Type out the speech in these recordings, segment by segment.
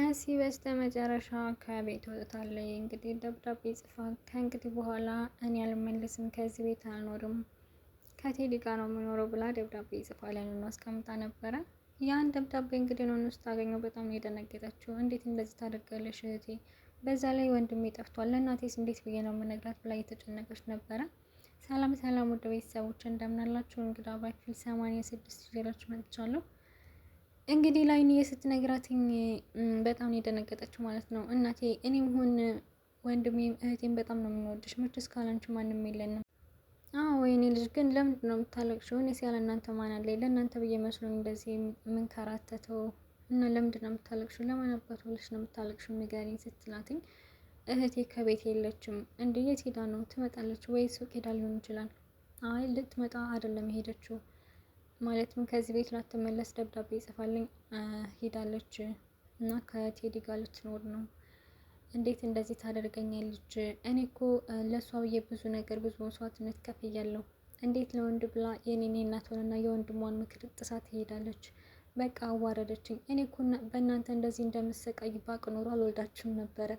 መሲ በስተመጨረሻ ከቤት ወጥታለች። እንግዲህ ደብዳቤ ጽፋ ከእንግዲህ በኋላ እኔ አልመለስም፣ ከዚህ ቤት አልኖርም፣ ከቴዲ ጋር ነው የምኖረው ብላ ደብዳቤ ጽፋ ለኑኑ አስቀምጣ ነበረ። ያን ደብዳቤ እንግዲህ ኑኑ ስታገኘው በጣም የደነገጠችው። እንዴት እንደዚህ ታደርጋለሽ እህቴ? በዛ ላይ ወንድሜ ጠፍቷል፣ ለእናቴስ እንዴት ብዬ ነው የምነግራት ብላ እየተጨነቀች ነበረ። ሰላም ሰላም፣ ውድ ቤተሰቦች እንደምናላችሁ። እንግዲህ ክፍል 86 ይዤላችሁ መጥቻለሁ። እንግዲህ ላይንዬ ስትነግራትኝ በጣም ነው የደነገጠችው ማለት ነው። እናቴ እኔም ሆን ወንድሜም እህቴም በጣም ነው የምንወድሽ፣ መቼስ ካላንቺ ማንም የለንም። ወይኔ ልጅ ግን ለምንድን ነው የምታለቅሽው? እኔስ ያለ እናንተ ማን አለኝ? ለእናንተ ብዬ መስሎኝ እንደዚህ የምንከራተተው እና ለምንድን ነው የምታለቅሽው? ለማን አባት ብለሽ ነው የምታለቅሽው? ንገሪኝ ስትላትኝ እህቴ ከቤት የለችም። እንዴ የት ሄዳ ነው? ትመጣለች ወይ ሱቅ ሄዳ ሊሆን ይችላል። አይ ልትመጣ አይደለም ሄደችው፣ ማለትም ከዚህ ቤት ላትመለስ ደብዳቤ ይጽፋልኝ ሄዳለች እና ከቴዲ ጋር ልትኖር ነው። እንዴት እንደዚህ ታደርገኛለች? እኔ እኮ ለእሷ ብዬ ብዙ ነገር ብዙ መስዋዕትነት ከፍያለሁ። እንዴት ለወንድ ብላ የኔ እናቷንና የወንድሟን ምክር ጥሳ ትሄዳለች? በቃ አዋረደችኝ። እኔ እኮ በእናንተ እንደዚህ እንደምሰቃይ ባቅ ኖሮ አልወልዳችሁም ነበረ።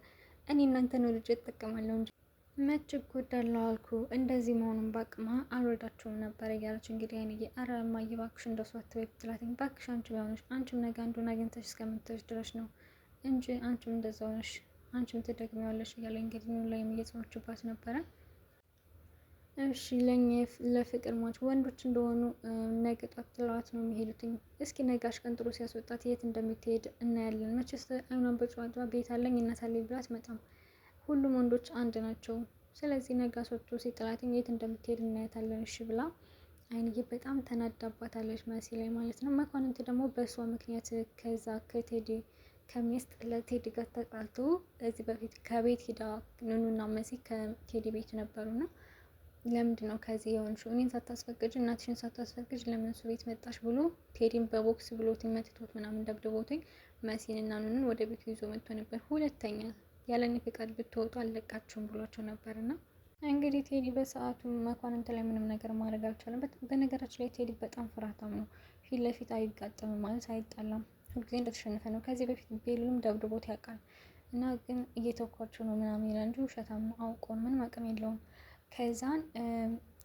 እኔ እናንተን ወልጄ እጠቀማለሁ እንጂ መች እጎዳለሁ አልኩ። እንደዚህ መሆኑን ባቅማ አልወልዳችሁም ነበር እያለች እንግዲህ አይንዬ አረ እማዬ እባክሽ እንደሷ አትበይ ብትላትኝ እባክሽ አንቺ ቢሆንሽ አንቺም ነገ አንዱን አግኝተሽ እስከምትደርሽ ድረስ ነው እንጂ አንቺም እንደዛ ሆነሽ አንቺም ትደግሚዋለሽ እያለ እንግዲህ ኑን ላይ እየጾመችባት ነበረ። እሺ ለኛ ለፍቅር ሟች ወንዶች እንደሆኑ ነገ ጧት ጥለዋት ነው የሚሄዱትኝ። እስኪ ነጋሽ ቀን ጥሩ ሲያስወጣት የት እንደምትሄድ እናያለን። መቼስ አይኗን በጨዋታ ቤት አለኝ እናት አለኝ ብላ አትመጣም። ሁሉም ወንዶች አንድ ናቸው። ስለዚህ ነጋ ወጥቶ ሲጥላትኝ የት እንደምትሄድ እናያታለን። እሺ ብላ አይንዬ በጣም ተናዳባታለች መሲ ላይ ማለት ነው። መኳንንት ደግሞ በእሷ ምክንያት ከዛ ከቴዲ ከሚያስጠላ ቴዲ ጋር ተጣልቶ እዚህ በፊት ከቤት ሂዳ ኑኑና መሲ ከቴዲ ቤት ነበሩና ለምንድን ነው ከዚህ የሆንሽው? እኔን ሳታስፈቅጅ እናትሽን ሳታስፈቅጅ ለምን እሱ ቤት መጣሽ ብሎ ቴዲን በቦክስ ብሎት መትቶት ምናምን ደብድቦትኝ መሲንና ኑኑን ወደ ቤቱ ይዞ መጥቶ ነበር። ሁለተኛ ያለኔ ፍቃድ ብትወጡ አልለቃችሁም ብሏቸው ነበር። እና እንግዲህ ቴዲ በሰዓቱ መኳንንት ላይ ምንም ነገር ማድረግ አልቻለም። በነገራችን ላይ ቴዲ በጣም ፍርሃታም ነው። ፊት ለፊት አይጋጠምም ማለት አይጣላም፣ ሁልጊዜ እንደተሸነፈ ነው። ከዚህ በፊት ቤሉም ደብድቦት ያውቃል እና ግን እየተኳቸው ነው ምናምን ይላል እንጂ ውሸታም ነው። አውቆን ምንም አቅም የለውም። ከዛን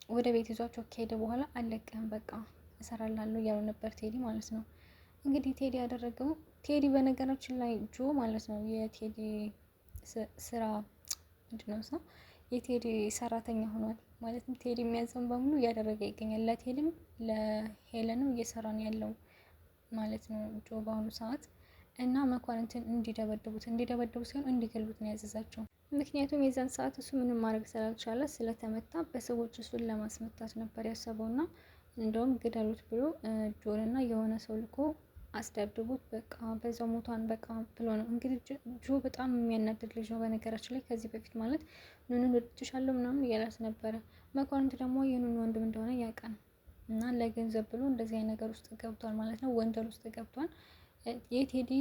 ወደ ቤት ይዟቸው ከሄደ በኋላ አለቅህም በቃ እሰራላለሁ እያሉ ነበር ቴዲ ማለት ነው። እንግዲህ ቴዲ ያደረገው በነገራችን ላይ ጆ ማለት ነው የቴዲ ስራ ምንድነው ሰው የቴዲ ሰራተኛ ሆኗል። ማለትም ቴዲ የሚያዘውን በሙሉ እያደረገ ይገኛል። ለቴዲም ለሄለንም እየሰራ ነው ያለው ማለት ነው ጆ በአሁኑ ሰዓት። እና መኳንንትን እንዲደበድቡት ሲሆን እንዲገሉት ነው ያዘዛቸው። ምክንያቱም የዛን ሰዓት እሱ ምንም ማድረግ ስላልቻለ ስለተመታ በሰዎች እሱን ለማስመታት ነበር ያሰበውና እንደውም ግደሉት ብሎ ጆንና የሆነ ሰው ልኮ አስደብድቡት በቃ በዛው ሞቷን በቃ ብሎ ነው እንግዲህ። ጆ በጣም የሚያናድድ ልጅ ነው በነገራችን ላይ። ከዚህ በፊት ማለት ኑኑን ወድጄሻለሁ ምናምን እያላት ነበረ። መኳንንት ደግሞ የኑኑ ወንድም እንደሆነ ያውቃል እና ለገንዘብ ብሎ እንደዚህ አይነት ነገር ውስጥ ገብቷል ማለት ነው። ወንጀል ውስጥ ገብቷል። የቴዲ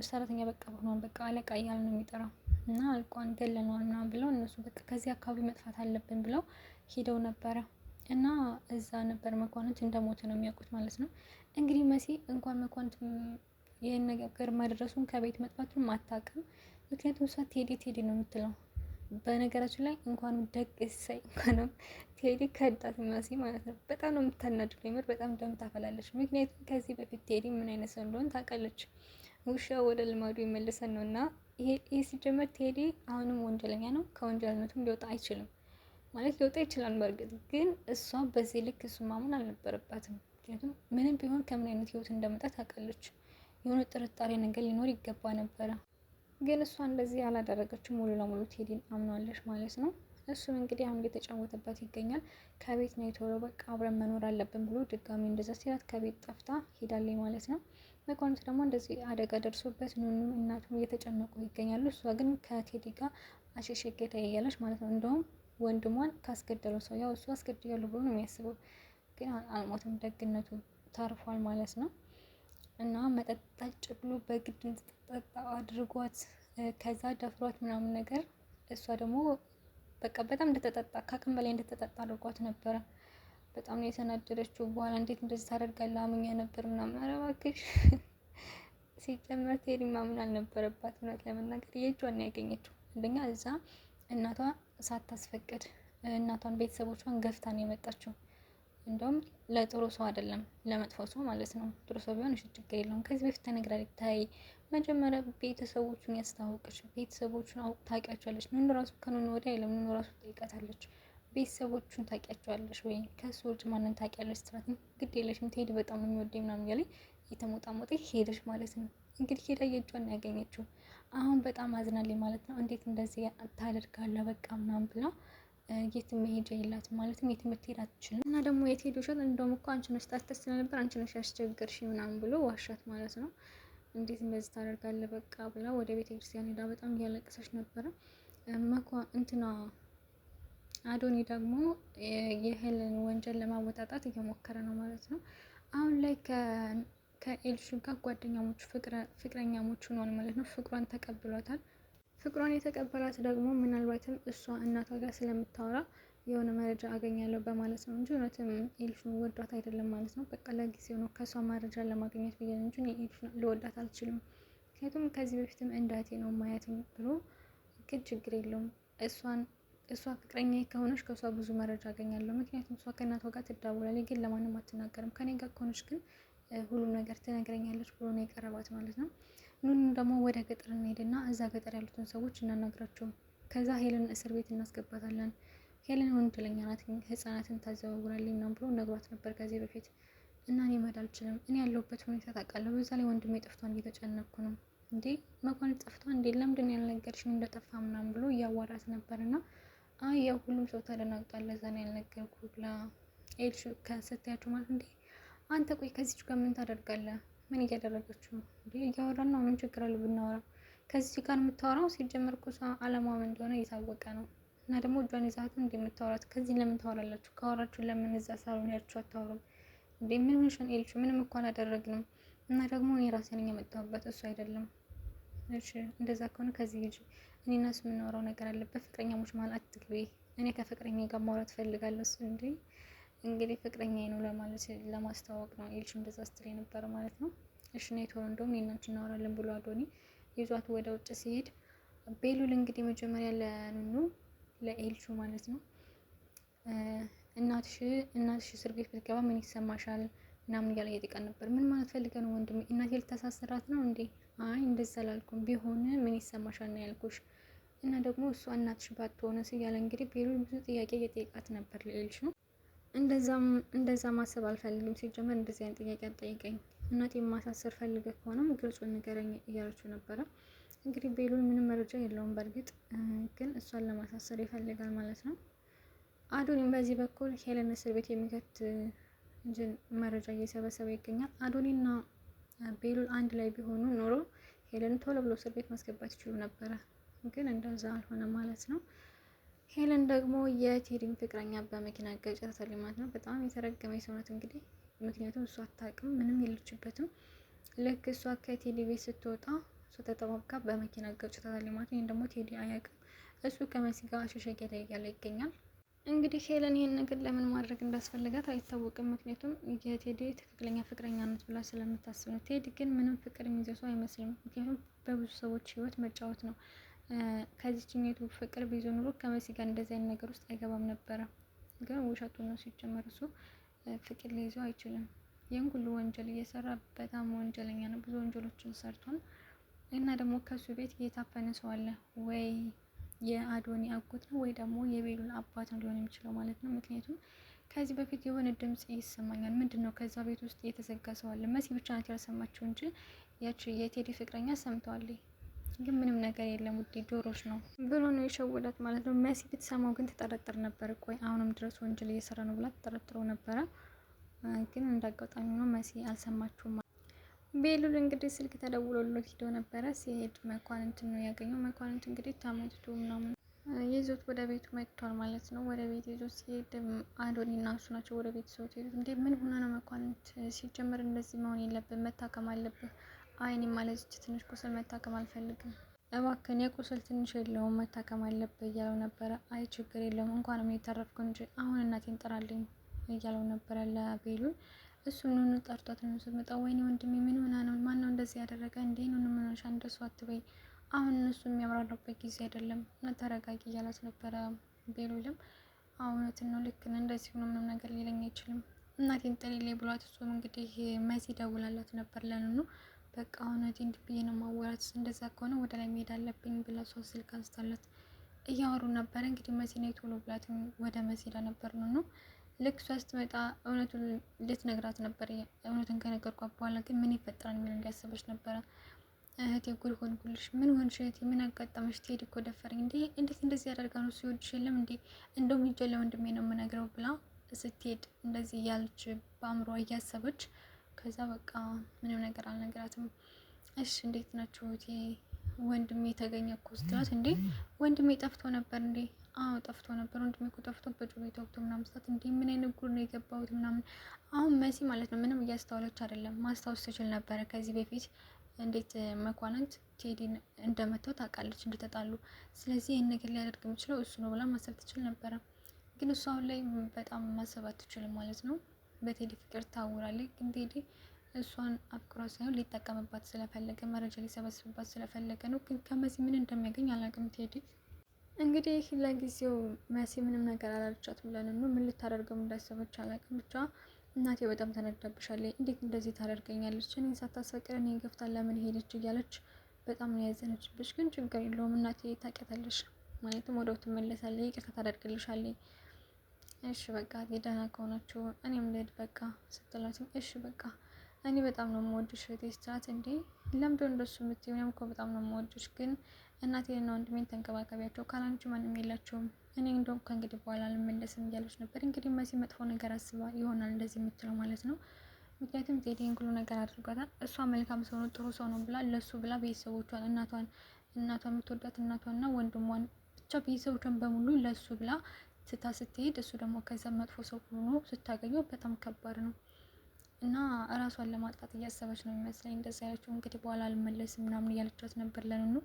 ሰራተኛ በቃ ሆኗል። በቃ አለቃ እያለ ነው የሚጠራው እና አልቋን ገለነዋል ምናምን ብለው እነሱ በቃ ከዚህ አካባቢ መጥፋት አለብን ብለው ሂደው ነበረ እና እዛ ነበር መኳንንት እንደሞተ ነው የሚያውቁት ማለት ነው። እንግዲህ መሲ እንኳን መኳንንት ይህን ነገር ማድረሱን ከቤት መጥፋቱን አታውቅም። ምክንያቱም እሷ ቴዲ ነው የምትለው። በነገራችን ላይ እንኳን ደግ ሳይ እንኳንም ቴዲ ከዳት መሲ ማለት ነው። በጣም ነው የምታናድደው። የምር በጣም ደም ታፈላለች። ምክንያቱም ከዚህ በፊት ቴዲ ምን አይነት ሰው እንደሆነ ታውቃለች። ውሻ ወደ ልማዱ ይመልሰን ነው እና ይሄ ሲጀመር ቴዲ አሁንም ወንጀለኛ ነው። ከወንጀልነቱም ሊወጣ አይችልም ማለት ሊወጣ ይችላል በእርግጥ ግን እሷ በዚህ ልክ እሱ ማመን አልነበረባትም። ምክንያቱም ምንም ቢሆን ከምን አይነት ህይወት እንደመጣ ታውቃለች። የሆነ ጥርጣሬ ነገር ሊኖር ይገባ ነበረ። ግን እሷ እንደዚህ አላደረገችው። ሙሉ ለሙሉ ቴዲን አምናለች ማለት ነው። እሱም እንግዲህ አሁን እየተጫወተባት ይገኛል። ከቤት ነው የተወለው። በቃ አብረን መኖር አለብን ብሎ ድጋሚ እንደዛ ሲላት ከቤት ጠፍታ ሄዳለች ማለት ነው። መኳንንት ደግሞ እንደዚህ አደጋ ደርሶበት ኑኑም እናቱም እየተጨነቁ ይገኛሉ። እሷ ግን ከቴዲ ጋር አሸሸ ገዳይ እያለች ማለት ነው። እንደውም ወንድሟን ካስገደለው ሰው ያው እሱ አስገድያለሁ ብሎ ነው የሚያስበው፣ ግን አልሞትም፣ ደግነቱ ታርፏል ማለት ነው። እና መጠጥ ጠጭ ብሎ በግድ እንድትጠጣ አድርጓት ከዛ ደፍሯት ምናምን ነገር። እሷ ደግሞ በቃ በጣም እንደተጠጣ ከአቅም በላይ እንደተጠጣ አድርጓት ነበረ። በጣም ነው የተናደደችው። በኋላ እንዴት እንደዚህ ታደርጋለህ አምኜ ነበር ምናምን። ኧረ እባክሽ ሲጀመር ቴዲ ማመን አልነበረባት። እውነት ለመናገር የእጇን ያገኘችው አንደኛ እዛ እናቷ ሳታስፈቅድ እናቷን ቤተሰቦቿን ገፍታ ነው የመጣችው። እንደውም ለጥሩ ሰው አይደለም ለመጥፎ ሰው ማለት ነው። ጥሩ ሰው ቢሆን እሺ ችግር የለውም። ከዚህ በፊት ተነግራለች። ታይ መጀመሪያ ቤተሰቦቹን ያስተዋወቀች ቤተሰቦቹን ታውቂያቸዋለች። ኑኑ ራሱ ከኑኑ ወዲያ የለም። ኑኑ ራሱ ጠይቃታለች። ቤተሰቦቹን ታውቂያቸዋለች ወይ ከሱ ውጭ ማንን ታውቂያለች ስትላት ግድ የለሽም ቴዲ በጣም ነው የሚወደኝ ምናምን እያለኝ የተሞጣሞጠ ሄደች ማለት ነው። እንግዲህ ሄዳ የእጇን ያገኘችው አሁን በጣም አዝናለኝ ማለት ነው። እንዴት እንደዚህ ታደርጋለህ በቃ ምናምን ብላ የትም መሄጃ የላትም ማለትም የትም ልትሄድ አትችልም። እና ደግሞ የት ውሸት እንደውም እኮ አንቺ ነሽ ታስተስ ስለነበር አንቺ ነሽ ያስቸገርሽ ምናምን ብሎ ዋሻት ማለት ነው። እንዴት እንደዚህ ታደርጋለህ በቃ ብላ ወደ ቤተ ክርስቲያን ሄዳ በጣም እያለቀሰች ነበረ። እንትና አዶኒ ደግሞ የሄለን ወንጀል ለማወጣጣት እየሞከረ ነው ማለት ነው። አሁን ላይ ከኤልሹ ጋር ጓደኛሞች ፍቅረኛሞች ሆኗል ማለት ነው። ፍቅሯን ተቀብሏታል። ፍቅሯን የተቀበላት ደግሞ ምናልባትም እሷ እናቷ ጋር ስለምታወራ የሆነ መረጃ አገኛለሁ በማለት ነው እንጂ እውነትም ኤልሹን ወዷት አይደለም ማለት ነው። በቃ ለጊዜው ነው ከእሷ መረጃ ለማግኘት ብዬ እንጂ ኤልሹን ልወዳት አልችልም። ምክንያቱም ከዚህ በፊትም እንዳቴ ነው ማየትም ብሎ ግን ችግር የለውም እሷ ፍቅረኛ ከሆነች ከእሷ ብዙ መረጃ አገኛለሁ። ምክንያቱም እሷ ከእናቷ ጋር ትዳውላለች፣ ግን ለማንም አትናገርም። ከኔ ጋር ከሆነች ግን ሁሉም ነገር ትነግረኛለች ብሎ ነው የቀረባት ማለት ነው። ኑኑ ደግሞ ወደ ገጠር እንሄድና እዛ ገጠር ያሉትን ሰዎች እናናግራቸው፣ ከዛ ሄለን እስር ቤት እናስገባታለን። ሄለን ወንጀለኛ ናት፣ ህጻናትን ታዘዋውራለች ምናምን ብሎ ነግሯት ነበር ከዚህ በፊት እና እኔ መሄድ አልችልም፣ እኔ ያለሁበት ሁኔታ ታውቃለህ፣ በዛ ላይ ወንድሜ ጠፍቷን እየተጨነኩ ነው። እንዴ መኳንንት ጠፍቷን እንዴ ለምንድን ነው ያልነገርሽኝ እንደጠፋ ምናምን ብሎ እያዋራት ነበር። እና አይ ያው ሁሉም ሰው ተደናግጧል ለዛ ነው ያልነገርኩ ብላ ኤልሹ ከስታያቸው ማለት እንዴ አንተ ቆይ ከዚች ጋር ምን ታደርጋለህ? ምን እያደረገችው ነው እንዴ? እያወራን ነው፣ ምን ችግር አለ ብናወራ? ከዚህ ጋር የምታወራው ሲጀመር እኮ አላማዋ ምን እንደሆነ እየታወቀ ነው። እና ደግሞ እጇን ይዛትም እንደ የምታወራት ከዚህ ለምን ታወራላችሁ? ካወራችሁ ለምን እዛ ሳሎን ያችሁ አታወሩም እንዴ? ምን ሆነሻል ኤልሹ? ምንም እኮ አላደረግንም። እና ደግሞ እኔ ራሴ ነኝ የመጣሁበት እሱ አይደለም። እሺ እንደዛ ከሆነ ከዚህ ልጅ እኔ እና እሱ የምናወራው ነገር አለ። በፍቅረኛሞች መሀል አትግቢ። እኔ ከፍቅረኛ ጋር ማውራት ፈልጋለሁ። እሱ እንዴ እንግዲህ ፍቅረኛ ነው ለማለት ለማስተዋወቅ ነው ኤልሹ እንደዛ ስትል የነበረ ማለት ነው። እሺ ነው ቶሎ እንደውም እኔና አንቺ እናወራለን ብሎ አዶኒ ይዟት ወደ ውጭ ሲሄድ ቤሉል እንግዲህ መጀመሪያ ለኑኑ ለኤልሹ ማለት ነው እናትሽ እስር ቤት ብትገባ ምን ይሰማሻል ምናምን እያለ እየጠየቃት ነበር። ምን ማለት ፈልገህ ነው ወንድሜ? እናቴ ልታሳስራት ነው እንዴ? አይ እንደዛ አላልኩም፣ ቢሆን ምን ይሰማሻል ነው ያልኩሽ። እና ደግሞ እሷ እናትሽ ባትሆንስ እያለ እንግዲህ ቤሉል ብዙ ጥያቄ እየጠየቃት ነበር ለኤልሹ። እንደዛ ማሰብ አልፈልግም። ሲጀመር እንደዚህ አይነት ጥያቄ አትጠይቀኝ። እናቴ ማሳሰር ፈልገህ ከሆነም ግልጹን ንገረኝ እያለችው ነበረ። እንግዲህ ቤሉል ምንም መረጃ የለውም በእርግጥ ግን እሷን ለማሳሰር ይፈልጋል ማለት ነው። አዶኒም በዚህ በኩል ሄለን እስር ቤት የሚከት መረጃ እየሰበሰበ ይገኛል። አዶኒና ቤሉል አንድ ላይ ቢሆኑ ኖሮ ሄለን ቶሎ ብሎ እስር ቤት ማስገባት ይችሉ ነበረ፣ ግን እንደዛ አልሆነ ማለት ነው። ሄለን ደግሞ የቴዲን ፍቅረኛ በመኪና ገጭታለች ማለት ነው። በጣም የተረገመች ሰው ናት እንግዲህ፣ ምክንያቱም እሷ አታውቅም፣ ምንም የለችበትም። ልክ እሷ ከቴዲ ቤት ስትወጣ እሷ ተጠባብቃ በመኪና ገጭታለች ማለት ነው። ይህን ደግሞ ቴዲ አያውቅም። እሱ ከመሲ ጋር አሸሸ ገዳይ እያለ ይገኛል። እንግዲህ ሄለን ይህን ነገር ለምን ማድረግ እንዳስፈልጋት አይታወቅም። ምክንያቱም የቴዲ ትክክለኛ ፍቅረኛ ናት ብላ ስለምታስብ ነው። ቴዲ ግን ምንም ፍቅር የሚይዘው ሰው አይመስልም። ምክንያቱም በብዙ ሰዎች ህይወት መጫወት ነው። ከዚህኛቱ ፍቅር ቢይዞ ኑሮ ከመሲ ጋር እንደዚህ አይነት ነገር ውስጥ አይገባም ነበረ። ግን ውሸቱ ነው። ሲጀመር እሱ ፍቅር ሊይዘው አይችልም። ይህን ሁሉ ወንጀል እየሰራ በጣም ወንጀለኛ ነው። ብዙ ወንጀሎችን ሰርቷል። እና ደግሞ ከሱ ቤት የታፈነ ሰው አለ ወይ የአዶኒ አጎት ነው ወይ ደግሞ የቤሉል አባት ነው ሊሆን የሚችለው ማለት ነው። ምክንያቱም ከዚህ በፊት የሆነ ድምጽ ይሰማኛል። ምንድን ነው? ከዛ ቤት ውስጥ የተዘጋ ሰው አለ። መሲ ብቻ ናት ያልሰማችው እንጂ ያቺ የቴዲ ፍቅረኛ ሰምተዋለች። ግን ምንም ነገር የለም ውዴ ጆሮች ነው ብሎ ነው የሸወዳት ማለት ነው። መሲ ብትሰማው ግን ትጠረጥር ነበር። ቆይ አሁንም ድረስ ወንጀል እየሰራ ነው ብላ ትጠረጥረው ነበረ። ግን እንዳጋጣሚ ነው መሲ አልሰማችሁም። ቤሉል እንግዲህ ስልክ ተደውሎለት ሄዶ ነበረ። ሲሄድ መኳንንትን ነው ያገኘው። መኳንንት እንግዲህ ታመትቶ ምናምን ይዞት ወደ ቤቱ መጥቷል ማለት ነው። ወደ ቤት ይዞት ሲሄድ አዶኒ እና እሱ ናቸው ወደ ቤት ሰው ሄዱት። እንዴ ምን ሆነ ነው መኳንንት? ሲጀመር እንደዚህ መሆን የለብን መታከም አለብህ። አይኔ ማለት ትንሽ ቁስል መታከም አልፈልግም፣ እባክን የቁስል ትንሽ የለውም መታከም አለብህ እያለው ነበረ። አይ ችግር የለውም እንኳንም የተረፍኩ እንጂ አሁን እናቴን ጥራልኝ እያለው ነበረ ለቤሉል። እሱን ጠርቷት ነው ስትመጣ፣ ወይኔ ወንድሜ ምን ሆና ነው? ማን ነው እንደዚህ ያደረገ እንዴ? ነው ምን ሆነሻ? እንደሱ አትበይ፣ አሁን እሱ የሚያምራራበት ጊዜ አይደለም እና ተረጋጊ እያላት ነበረ። ቤሉልም እውነትን ነው ልክ ነው፣ እንደዚህ ሆኖ ምንም ነገር ሊለኝ አይችልም እናቴን ጥሪልኝ ብሏት፣ እሱም እንግዲህ መሲ ደውላላት ነበር ለኑኑ። በቃ እውነቴን እንዲህ ብዬ ነው ማወራት፣ እንደዛ ከሆነ ወደ ላይ መሄድ አለብኝ ብላ ሶስት ስልክ አንስታላት እያወሩ ነበረ። እንግዲህ መሲ ነይ ቶሎ ብላት ወደ መሲ ሄዳ ነበር ነው። ልክ እሷ ስትመጣ እውነቱን ልትነግራት ነበር። እውነቱን ከነገርኳት በኋላ ግን ምን ይፈጠራል የሚል እንዲያስበች ነበረ። እህቴ ጉድ ሆንኩልሽ፣ ምን ሆንሽ እህቴ፣ ምን አጋጠመሽ? ትሄድ እኮ ደፈረኝ እንዴ! እንዴት እንደዚህ ያደርጋ ነው? ሲወድሽ የለም እንዴ? እንደውም ሂጅ ለወንድሜ ነው የምነግረው ብላ ስትሄድ እንደዚህ እያለች በአእምሯ እያሰበች፣ ከዛ በቃ ምንም ነገር አልነግራትም። እሺ እንዴት ናችሁ እህቴ፣ ወንድሜ ተገኘ እኮ ስትላት፣ እንዴ ወንድሜ ጠፍቶ ነበር እንዴ? አዎ ጠፍቶ ነበር፣ ወንድሜ እኮ ጠፍቶ በጩቤ ተወግቶ ምናምን ስትላት፣ እንዴ ምን አይነት ጉድ ነው የገባሁት ምናምን። አሁን መሲ ማለት ነው ምንም እያስተዋለች አይደለም። ማስታወስ ትችል ነበረ ከዚህ በፊት እንዴት መኳንንት ቴዲን እንደመተው ታውቃለች፣ እንደተጣሉ። ስለዚህ ይህን ነገር ሊያደርግ የሚችለው እሱ ነው ብላ ማሰብ ትችል ነበረ። ግን እሱ አሁን ላይ በጣም ማሰብ አትችልም ማለት ነው። በቴዲ ፍቅር ታውራለች። ግን ቴዲ እሷን አፍቅሯ ሳይሆን ሊጠቀምባት ስለፈለገ፣ መረጃ ሊሰበስብባት ስለፈለገ ነው። ግን ከመሲ ምን እንደሚያገኝ አላውቅም ቴዲ። እንግዲህ ለጊዜው መሲ ምንም ነገር አላልቻት ብለን ነው፣ ምን ልታደርገው እንዳሰበች አላውቅም። ብቻ እናቴ በጣም ተነዳብሻለች፣ እንዴት እንደዚህ ታደርገኛለች? እኔን ሳታስፈቅድ እኔን ገፍታ ለምን ሄደች? እያለች በጣም ነው ያዘነችብሽ። ግን ችግር የለውም እናቴ ታውቂያታለሽ፣ ማለትም ወደው ትመለሳለች፣ ይቅርታ ታደርግልሻለች። እሺ በቃ ደህና ከሆናችሁ እኔም ልሄድ በቃ ስትላትም፣ እሺ በቃ እኔ በጣም ነው የምወድሽ እህቴ ስትላት፣ እንዴ ለምዶ እንደሱ የምትይው? እኔም እኮ በጣም ነው የምወድሽ፣ ግን እናቴንና ወንድሜን ተንከባከቢያቸው፣ ካላንቺ ማንም የላቸውም። እኔ እንደውም ከእንግዲህ በኋላ አልመለስም እያለች ነበር። እንግዲህ መሲ መጥፎ ነገር አስባ ይሆናል እንደዚህ የምትለው ማለት ነው። ምክንያቱም ቴዲን ሁሉ ነገር አድርጓታል። እሷ መልካም ሰው ነው ጥሩ ሰው ነው ብላ ለሱ ብላ ቤተሰቦቿን፣ እናቷን የምትወዳት እናቷንና ወንድሟን ብቻ ቤተሰቦቿን በሙሉ ለሱ ብላ ስታ ስትሄድ፣ እሱ ደግሞ ከዛ መጥፎ ሰው ሆኖ ስታገኘው በጣም ከባድ ነው። እና እራሷን ለማጥፋት እያሰበች ነው የሚመስለኝ እንደዛ ያለችው። እንግዲህ በኋላ አልመለስም ምናምን እያለቻት ነበር ለኑኑ።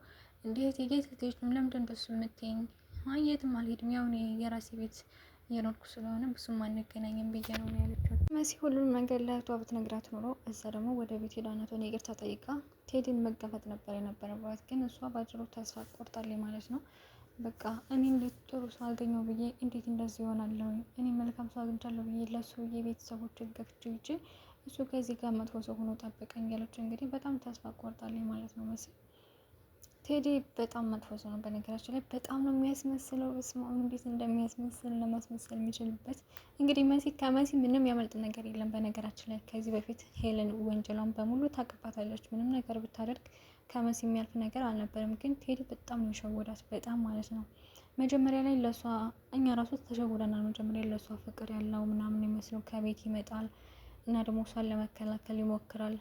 እንዴት የት ነው ለምንድን እንደሱ የምትይኝ? አይ የትም አልሄድም፣ ያው እኔ የራሴ ቤት እየኖርኩ ስለሆነ ብዙም አንገናኝም ብዬ ነው ያለቻት። መሲ ሁሉንም ነገር ለእህቷ ብትነግራት ኖሮ እዛ ደግሞ ወደ ቤት ሄዳ እናቷን ይቅርታ ጠይቃ ቴዲን መጋፈጥ ነበር የነበረባት። ግን እሷ ባጭሩ ተስፋ ቆርጣለች ማለት ነው። በቃ እኔ እንዴት ጥሩ ሰው አገኘው ብዬ እንዴት እንደዚህ ይሆናለሁ? እኔ መልካም ሰው አግኝቻለሁ ብዬ ለሱ የቤተሰቦች ገፍቼ ውጪ እሱ ከዚህ ጋር መጥፎ ሰው ሆኖ ጠበቀኝ ያለች እንግዲህ በጣም ተስፋ ቆርጣለች ማለት ነው መሲ። ቴዲ በጣም መጥፎ ሰው ነው በነገራችን ላይ፣ በጣም ነው የሚያስመስለው። እስማኤል እንዴት እንደሚያስመስል ለማስመሰል የሚችልበት እንግዲህ ከመሲ ምንም ያመልጥ ነገር የለም በነገራችን ላይ። ከዚህ በፊት ሄለን ወንጀሏን በሙሉ ታቅባታለች። ምንም ነገር ብታደርግ ከመሲ የሚያልፍ ነገር አልነበረም። ግን ቴዲ በጣም ነው የሸወዳት፣ በጣም ማለት ነው። መጀመሪያ ላይ ለሷ እኛ ራሱ ተሸውደናል። መጀመሪያ ለሷ ፍቅር ያለው ምናምን ይመስለው ከቤት ይመጣል እና ደግሞ እሷን ለመከላከል ይሞክራል።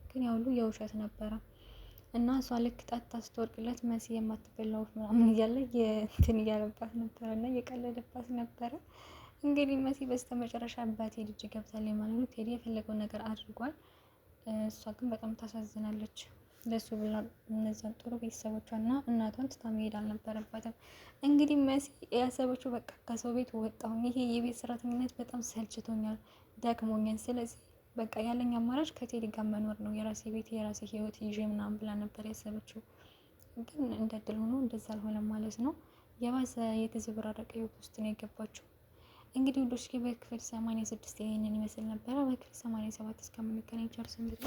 ግን ያው ሁሉ የውሸት ነበረ እና እሷ ልክ ጠጥታ ስትወርቅለት መሲ የማትበላው ምናምን እያለ እንትን እያለባት ነበረ እና እየቀለደባት ነበረ። እንግዲህ መሲ በስተመጨረሻ በቴዲ እጅ ገብታለች ማለት ነው። ቴዲ የፈለገውን ነገር አድርጓል። እሷ ግን በጣም ታሳዝናለች። ለሱ ብላ እነዛን ጥሩ ቤተሰቦቿና እናቷን ትታ መሄድ አልነበረባትም። እንግዲህ መሲ ያሰበችው በቃ ከሰው ቤት ወጣሁ፣ ይሄ የቤት ሰራተኝነት በጣም ሰልችቶኛል፣ ደክሞኛል፣ ስለዚህ በቃ ያለኝ አማራጭ ከቴዲ ጋር መኖር ነው፣ የራሴ ቤት የራሴ ህይወት ይዤ ምናምን ብላ ነበር ያሰበችው። ግን እንደ እድል ሆኖ እንደዛ አልሆነም ማለት ነው። የባሰ የተዘበራረቀ ህይወት ውስጥ ነው የገባችው። እንግዲህ ውዶች በክፍል 86 ይሄንን ይመስል ነበረ። በክፍል 87 እስከምንገናኝ ቸር ሰንብቱ።